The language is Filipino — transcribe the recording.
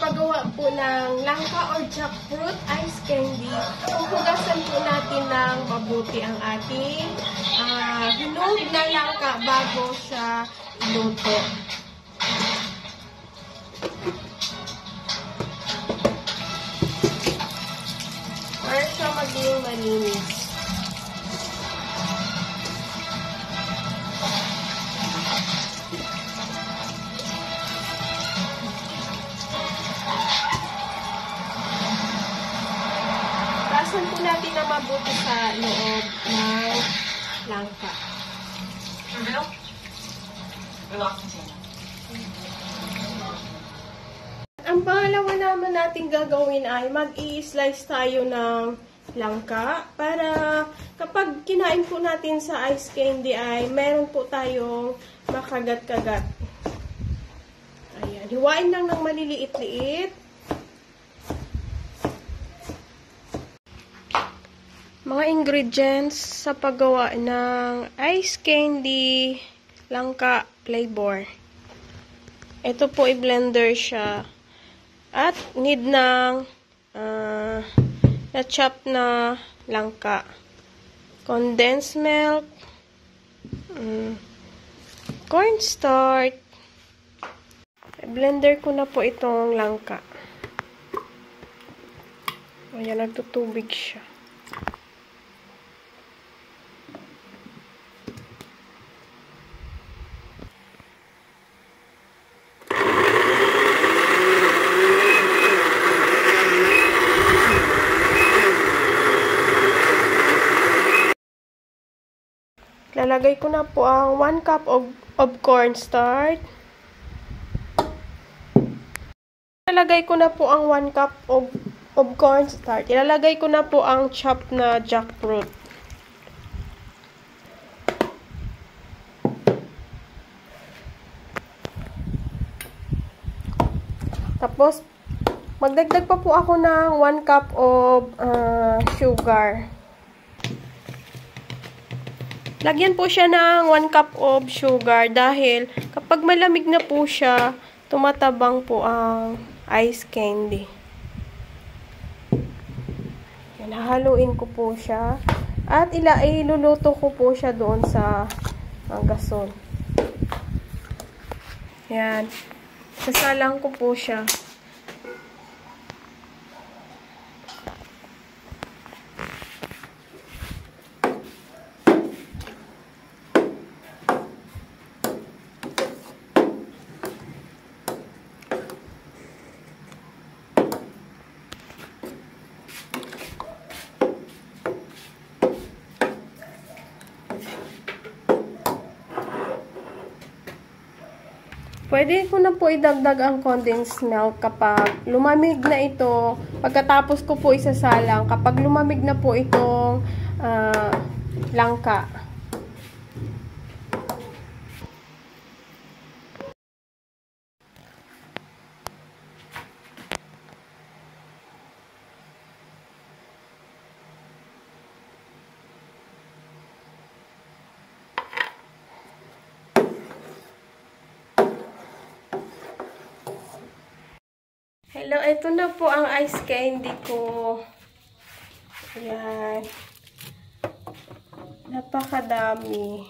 gumagawa po ng langka or jackfruit ice candy, hugasan po natin ng mabuti ang ating hinog na langka bago siya iluto. Para siya maging malinis. Tasan po natin na mabuti sa loob ng langka. Ang pangalawa naman natin gagawin ay mag-i-slice tayo ng langka para kapag kinain po natin sa ice candy ay meron po tayong makagat-kagat. Ayan. Hiwain lang ng maliliit-liit. Mga ingredients sa paggawa ng ice candy langka flavor. Ito po i-blender siya. At need ng na-chop na langka. Condensed milk. Cornstarch. I-blender ko na po itong langka. Ayan, nagtutubig siya. Lalagay ko na po ang 1 cup of cornstarch. Lalagay ko na po ang 1 cup of cornstarch. Ilalagay ko na po ang chopped na jackfruit. Tapos, magdagdag pa po ako ng 1 cup of sugar. Lagyan po siya ng 1 cup of sugar dahil kapag malamig na po siya, tumatabang po ang ice candy. Yan, hahaluin ko po siya. At iluluto ko po siya doon sa gasol. Yan. Sasalang ko po siya. Pwede ko na po idagdag ang condensed milk kapag lumamig na ito. Pagkatapos ko po isasalang, kapag lumamig na po itong langka. Hello, ito na po ang ice candy ko. Ayan. Napakadami.